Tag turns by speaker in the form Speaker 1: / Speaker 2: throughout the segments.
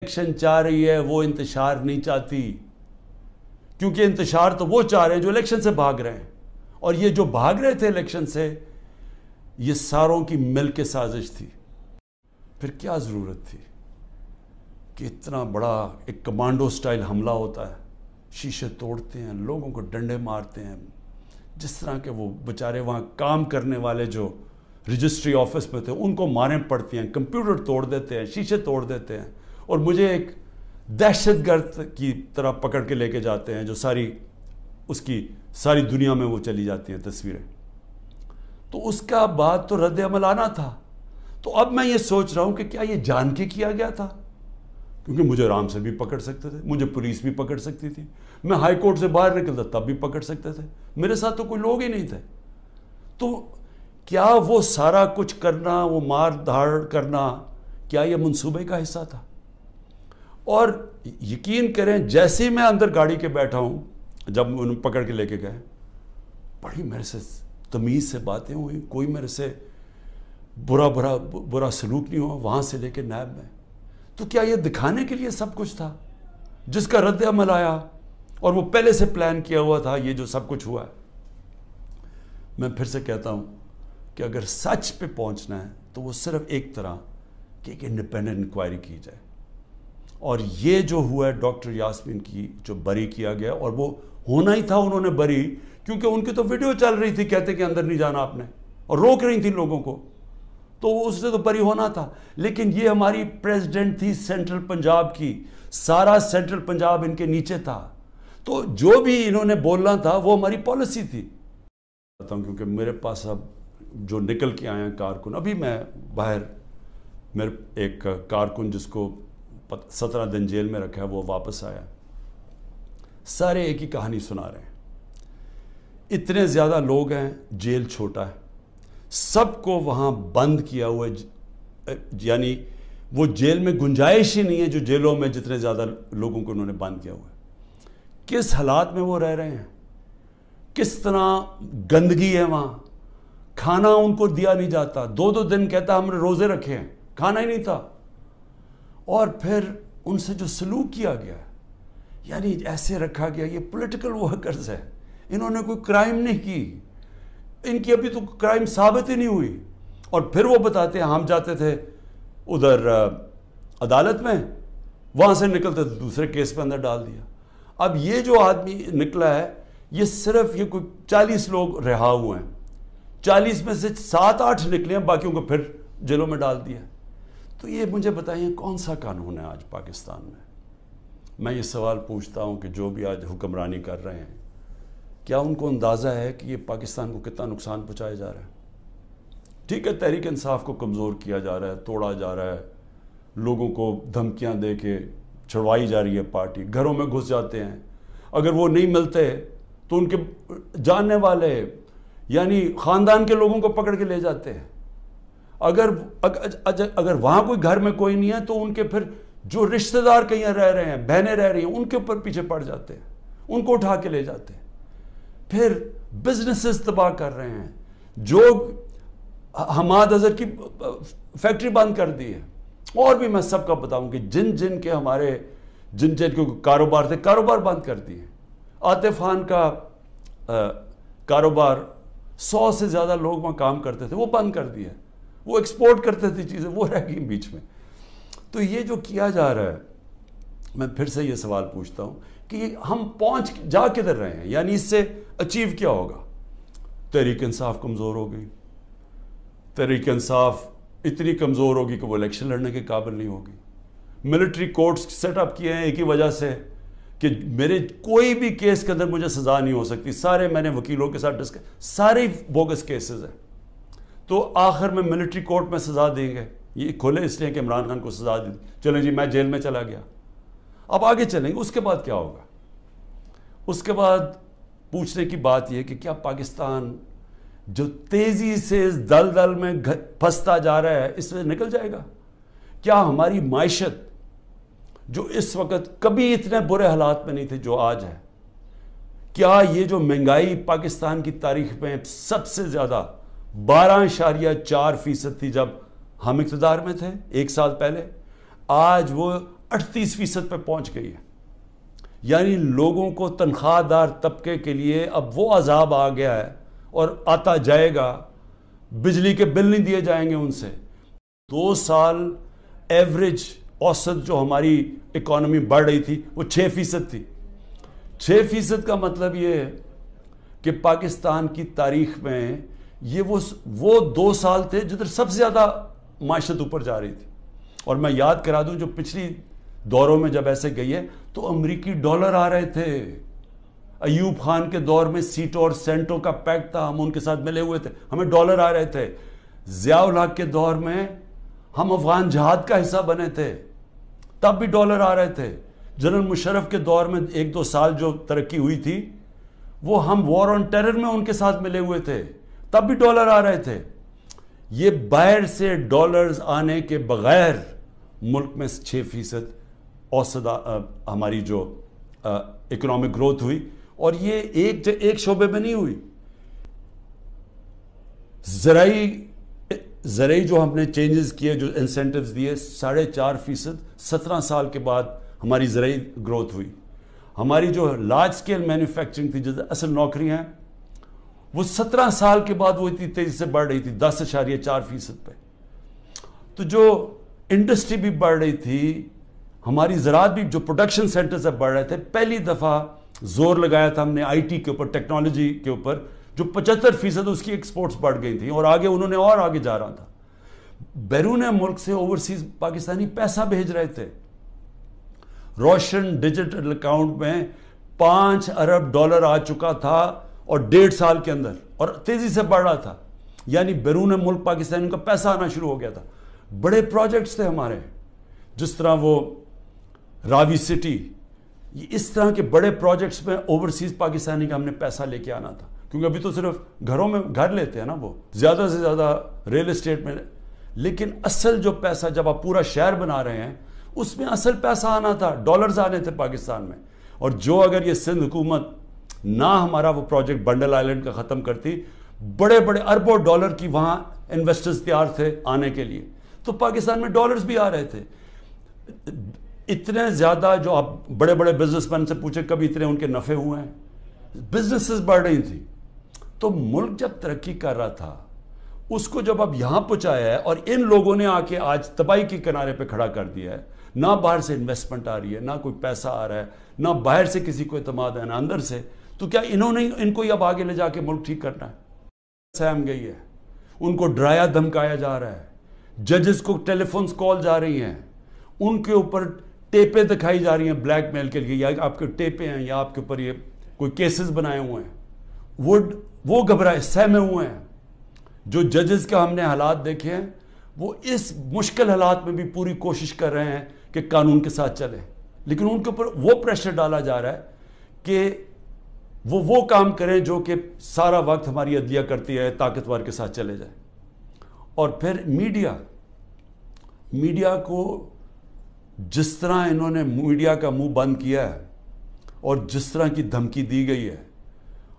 Speaker 1: Election چاہ رہی ہے وہ انتشار نہیں چاہتی، کیونکہ انتشار تو وہ چاہ رہے ہیں جو الیکشن سے بھاگ رہے ہیں، اور یہ جو بھاگ رہے تھے الیکشن سے یہ ساروں کی مل کے سازش تھی۔ پھر کیا ضرورت تھی کہ اتنا بڑا ایک کمانڈو سٹائل حملہ ہوتا ہے، شیشے توڑتے ہیں، لوگوں کو ڈنڈے مارتے ہیں، جس طرح کے وہ بیچارے وہاں کام کرنے والے جو رجسٹری آفس میں تھے ان کو ماریں پڑتی ہیں، کمپیوٹر توڑ دیتے ہیں، شیشے توڑ دیتے ہیں، اور مجھے ایک دہشت گرد کی طرح پکڑ کے لے کے جاتے ہیں جو ساری دنیا میں وہ چلی جاتی ہیں تصویریں۔ تو اس کا بعد تو رد عمل آنا تھا۔ تو اب میں یہ سوچ رہا ہوں کہ کیا یہ جان کے کیا گیا تھا؟ کیونکہ مجھے آرام سے بھی پکڑ سکتے تھے، مجھے پولیس بھی پکڑ سکتی تھی، میں ہائی کورٹ سے باہر نکلتا تب بھی پکڑ سکتے تھے، میرے ساتھ تو کوئی لوگ ہی نہیں تھے۔ تو کیا وہ سارا کچھ کرنا، وہ مار دھاڑ کرنا، کیا یہ منصوبے کا حصہ تھا؟ اور یقین کریں جیسے ہی میں اندر گاڑی کے بیٹھا ہوں، جب انہوں پکڑ کے لے کے گئے، بڑی میرے سے تمیز سے باتیں ہوئی، کوئی میرے سے برا سلوک نہیں ہوا، وہاں سے لے کے نیب میں۔ تو کیا یہ دکھانے کے لیے سب کچھ تھا جس کا رد عمل آیا، اور وہ پہلے سے پلان کیا ہوا تھا یہ جو سب کچھ ہوا ہے؟ میں پھر سے کہتا ہوں کہ اگر سچ پہ پہنچنا ہے تو وہ صرف ایک طرح کہ ایک انڈیپینڈنٹ انکوائری کی جائے، اور یہ جو ہوا ہے ڈاکٹر یاسمین کی جو بری کیا گیا، اور وہ ہونا ہی تھا، انہوں نے بری، کیونکہ ان کی تو ویڈیو چل رہی تھی کہتے کہ اندر نہیں جانا آپ نے، اور روک رہی تھی لوگوں کو، تو اس سے تو بری ہونا تھا۔ لیکن یہ ہماری پریزیڈنٹ تھی سینٹرل پنجاب کی، سارا سینٹرل پنجاب ان کے نیچے تھا، تو جو بھی انہوں نے بولنا تھا وہ ہماری پالیسی تھی۔ کیونکہ میرے پاس اب جو نکل کے آئے ہیں کارکن، ابھی میں باہر، میرے ایک کارکن جس کو 17 دن جیل میں رکھا ہے وہ واپس آیا، سارے ایک ہی کہانی سنا رہے ہیں، اتنے زیادہ لوگ ہیں، جیل چھوٹا ہے، سب کو وہاں بند کیا ہوا ہے، یعنی وہ جیل میں گنجائش ہی نہیں ہے جو جیلوں میں جتنے زیادہ لوگوں کو انہوں نے بند کیا ہوا ہے۔ کس حالات میں وہ رہ رہے ہیں، کس طرح گندگی ہے وہاں، کھانا ان کو دیا نہیں جاتا، 2 دن کہتا ہم نے روزے رکھے ہیں، کھانا ہی نہیں تھا، اور پھر ان سے جو سلوک کیا گیا ہے، یعنی ایسے رکھا گیا، یہ پولیٹیکل ورکرز ہے، انہوں نے کوئی کرائم نہیں کی، ان کی ابھی تو کرائم ثابت ہی نہیں ہوئی، اور پھر وہ بتاتے ہیں ہم جاتے تھے ادھر عدالت میں، وہاں سے نکلتے تھے دوسرے کیس پہ اندر ڈال دیا۔ اب یہ جو آدمی نکلا ہے، یہ صرف یہ کوئی 40 لوگ رہا ہوئے ہیں، 40 میں سے 7-8 نکلے ہیں، باقیوں کو پھر جیلوں میں ڈال دیا۔ تو یہ مجھے بتائیے کون سا قانون ہے آج پاکستان میں؟ میں یہ سوال پوچھتا ہوں کہ جو بھی آج حکمرانی کر رہے ہیں، کیا ان کو اندازہ ہے کہ یہ پاکستان کو کتنا نقصان پہنچایا جا رہا ہے؟ ٹھیک ہے، تحریک انصاف کو کمزور کیا جا رہا ہے، توڑا جا رہا ہے، لوگوں کو دھمکیاں دے کے چھڑوائی جا رہی ہے پارٹی، گھروں میں گھس جاتے ہیں، اگر وہ نہیں ملتے تو ان کے جاننے والے یعنی خاندان کے لوگوں کو پکڑ کے لے جاتے ہیں، اگر وہاں کوئی گھر میں کوئی نہیں ہے تو ان کے پھر جو رشتہ دار کہیں رہ رہے ہیں، بہنیں رہ رہی ہیں، ان کے اوپر پیچھے پڑ جاتے ہیں، ان کو اٹھا کے لے جاتے ہیں، پھر بزنسز تباہ کر رہے ہیں، جو حماد اظہر کی فیکٹری بند کر دی ہے، اور بھی میں سب کا بتاؤں کہ جن کے ہمارے جن کے کاروبار تھے، کاروبار بند کر دیے، عاطف خان کا کاروبار 100 سے زیادہ لوگ وہاں کام کرتے تھے، وہ بند کر دیا، وہ ایکسپورٹ کرتے تھے چیزیں، وہ رہ گئی بیچ میں۔ تو یہ جو کیا جا رہا ہے، میں پھر سے یہ سوال پوچھتا ہوں کہ ہم جا کدھر رہے ہیں، یعنی اس سے اچیو کیا ہوگا؟ تحریک انصاف کمزور ہو گئی، تحریک انصاف اتنی کمزور ہوگی کہ وہ الیکشن لڑنے کے قابل نہیں ہوگی، ملٹری کورٹس سیٹ اپ کیے ہیں ایک ہی وجہ سے کہ میرے کوئی بھی کیس کے اندر مجھے سزا نہیں ہو سکتی، سارے میں نے وکیلوں کے ساتھ سارے بوگس کیسز ہیں، تو آخر میں ملٹری کورٹ میں سزا دیں گے، یہ کھولے اس لیے کہ عمران خان کو سزا دی، چلیں جی میں جیل میں چلا گیا، اب آگے چلیں گے، اس کے بعد کیا ہوگا؟ اس کے بعد پوچھنے کی بات یہ کہ کیا پاکستان جو تیزی سے اس دلدل میں پھنستا جا رہا ہے اس میں نکل جائے گا؟ کیا ہماری معیشت جو اس وقت کبھی اتنے برے حالات میں نہیں تھے جو آج ہے، کیا یہ جو مہنگائی پاکستان کی تاریخ میں سب سے زیادہ 12.4% تھی جب ہم اقتدار میں تھے 1 سال پہلے، آج وہ 38% پہ پہنچ گئی ہے. یعنی لوگوں کو تنخواہ دار طبقے کے لیے اب وہ عذاب آ گیا ہے اور آتا جائے گا. بجلی کے بل نہیں دیے جائیں گے ان سے. 2 سال ایوریج اوسط جو ہماری اکانومی بڑھ رہی تھی وہ 6% تھی. 6% کا مطلب یہ ہے کہ پاکستان کی تاریخ میں یہ وہ 2 سال تھے جدھر سب سے زیادہ معیشت اوپر جا رہی تھی. اور میں یاد کرا دوں جو پچھلی دوروں میں جب ایسے گئی ہے تو امریکی ڈالر آ رہے تھے. ایوب خان کے دور میں سیٹوں اور سینٹوں کا پیکٹ تھا, ہم ان کے ساتھ ملے ہوئے تھے, ہمیں ڈالر آ رہے تھے. ضیاء الحق کے دور میں ہم افغان جہاد کا حصہ بنے تھے, تب بھی ڈالر آ رہے تھے. جنرل مشرف کے دور میں 1-2 سال جو ترقی ہوئی تھی وہ ہم وار آن ٹیرر میں ان کے ساتھ ملے ہوئے تھے, تب بھی ڈالر آ رہے تھے. یہ باہر سے ڈالرز آنے کے بغیر ملک میں 6% اوسط ہماری جو اکنامک گروتھ ہوئی, اور یہ ایک شعبے میں نہیں ہوئی. زرعی جو ہم نے چینجز کیے, جو انسینٹیوز دیے, 4.5%, 17 سال کے بعد ہماری زرعی گروتھ ہوئی. ہماری جو لارج سکیل مینوفیکچرنگ تھی, جو اصل نوکریاں ہیں, وہ 17 سال کے بعد وہ اتنی تیزی سے بڑھ رہی تھی 10.4% پہ. تو جو انڈسٹری بھی بڑھ رہی تھی, ہماری زراعت بھی, جو پروڈکشن سینٹر سے بڑھ رہے تھے, پہلی دفعہ زور لگایا تھا ہم نے آئی ٹی کے اوپر, ٹیکنالوجی کے اوپر, جو 75% اس کی ایکسپورٹس بڑھ گئی تھیں, اور آگے انہوں نے اور آگے جا رہا تھا. بیرون ملک سے اوورسیز پاکستانی پیسہ بھیج رہے تھے. روشن ڈیجیٹل اکاؤنٹ میں $5 ارب آ چکا تھا, اور 1.5 سال کے اندر, اور تیزی سے بڑھ رہا تھا. یعنی بیرون ملک پاکستانیوں کا پیسہ آنا شروع ہو گیا تھا. بڑے پروجیکٹس تھے ہمارے, جس طرح وہ راوی سٹی, اس طرح کے بڑے پروجیکٹس میں اوورسیز پاکستانی کا ہم نے پیسہ لے کے آنا تھا. کیونکہ ابھی تو صرف گھروں میں گھر لیتے ہیں نا, وہ زیادہ سے زیادہ ریل اسٹیٹ میں, لیکن اصل جو پیسہ جب آپ پورا شہر بنا رہے ہیں اس میں اصل پیسہ آنا تھا, ڈالرز آنے تھے پاکستان میں. اور جو اگر یہ سندھ حکومت نہ ہمارا وہ پروجیکٹ بنڈل آئلینڈ کا ختم کرتی, بڑے بڑے اربوں ڈالر کی وہاں انویسٹرز تیار تھے آنے کے لیے, تو پاکستان میں ڈالرز بھی آ رہے تھے. اتنے زیادہ, جو آپ بڑے بڑے بزنس مین سے پوچھیں کبھی اتنے ان کے نفع ہوئے ہیں, بزنسز بڑھ رہی تھی. تو ملک جب ترقی کر رہا تھا, اس کو جب اب یہاں پہنچایا ہے, اور ان لوگوں نے آ کے آج تباہی کے کنارے پہ کھڑا کر دیا ہے. نہ باہر سے انویسٹمنٹ آ رہی ہے, نہ کوئی پیسہ آ رہا ہے, نہ باہر سے کسی کو اعتماد ہے, نہ اندر سے. تو کیا انہوں نے ان کو اب آگے لے جا کے ملک ٹھیک کرنا ہے؟ سہم گئی ہے, ان کو ڈرایا دھمکایا جا رہا ہے, ججز کو ٹیلی فونز کال جا رہی ہیں, ان کے اوپر ٹیپیں دکھائی جا رہی ہیں بلیک میل کے لیے, یا آپ کے ٹیپیں ہیں, یا آپ کے اوپر یہ کوئی کیسز بنائے ہوئے ہیں. وہ گھبرائے, سہمے ہوئے ہیں. جو ججز کا ہم نے حالات دیکھے ہیں, وہ اس مشکل حالات میں بھی پوری کوشش کر رہے ہیں کہ قانون کے ساتھ چلیں, لیکن ان کے اوپر وہ پریشر ڈالا جا رہا ہے کہ وہ کام کریں جو کہ سارا وقت ہماری عدلیہ کرتی ہے, طاقتور کے ساتھ چلے جائیں. اور پھر میڈیا کو جس طرح انہوں نے میڈیا کا منہ بند کیا ہے, اور جس طرح کی دھمکی دی گئی ہے.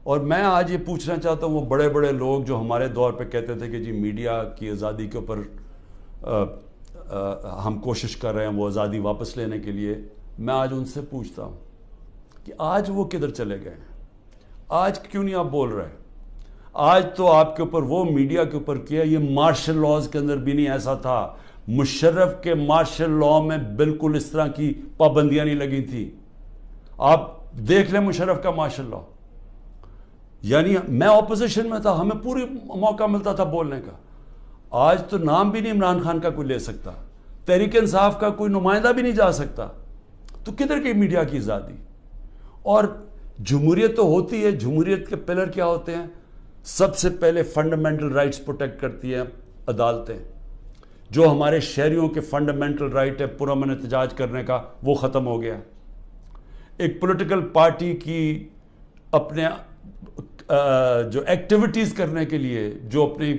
Speaker 1: اور میں آج یہ پوچھنا چاہتا ہوں, وہ بڑے بڑے لوگ جو ہمارے دور پہ کہتے تھے کہ جی میڈیا کی آزادی کے اوپر ہم کوشش کر رہے ہیں وہ آزادی واپس لینے کے لیے, میں آج ان سے پوچھتا ہوں کہ آج وہ کدھر چلے گئے ہیں؟ آج کیوں نہیں آپ بول رہے؟ آج تو آپ کے اوپر وہ میڈیا کے اوپر کیا, یہ مارشل لاز کے اندر بھی نہیں ایسا تھا. مشرف کے مارشل لا میں بالکل اس طرح کی پابندیاں نہیں لگی تھی. آپ دیکھ لیں مشرف کا مارشل لا, یعنی میں اپوزیشن میں تھا, ہمیں پوری موقع ملتا تھا بولنے کا. آج تو نام بھی نہیں عمران خان کا کوئی لے سکتا, تحریک انصاف کا کوئی نمائندہ بھی نہیں جا سکتا. تو کدھر کی میڈیا کی آزادی؟ اور جمہوریت تو ہوتی ہے, جمہوریت کے پلر کیا ہوتے ہیں؟ سب سے پہلے فنڈامنٹل رائٹس پروٹیکٹ کرتی ہیں عدالتیں. جو ہمارے شہریوں کے فنڈامنٹل رائٹ ہے پرامن احتجاج کرنے کا, وہ ختم ہو گیا. ایک پولیٹیکل پارٹی کی اپنے جو ایکٹیویٹیز کرنے کے لیے جو اپنی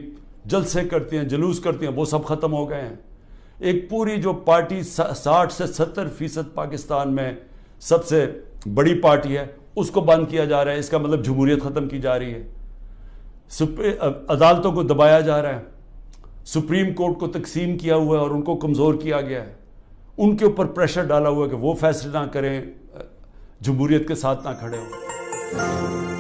Speaker 1: جلسے کرتی ہیں, جلوس کرتی ہیں, وہ سب ختم ہو گئے ہیں. ایک پوری جو پارٹی 60 سے 70% پاکستان میں سب سے بڑی پارٹی ہے, اس کو بند کیا جا رہا ہے. اس کا مطلب جمہوریت ختم کی جا رہی ہے. عدالتوں کو دبایا جا رہا ہے, سپریم کورٹ کو تقسیم کیا ہوا ہے اور ان کو کمزور کیا گیا ہے. ان کے اوپر پریشر ڈالا ہوا ہے کہ وہ فیصلے نہ کریں، جمہوریت کے ساتھ نہ کھڑے ہوں.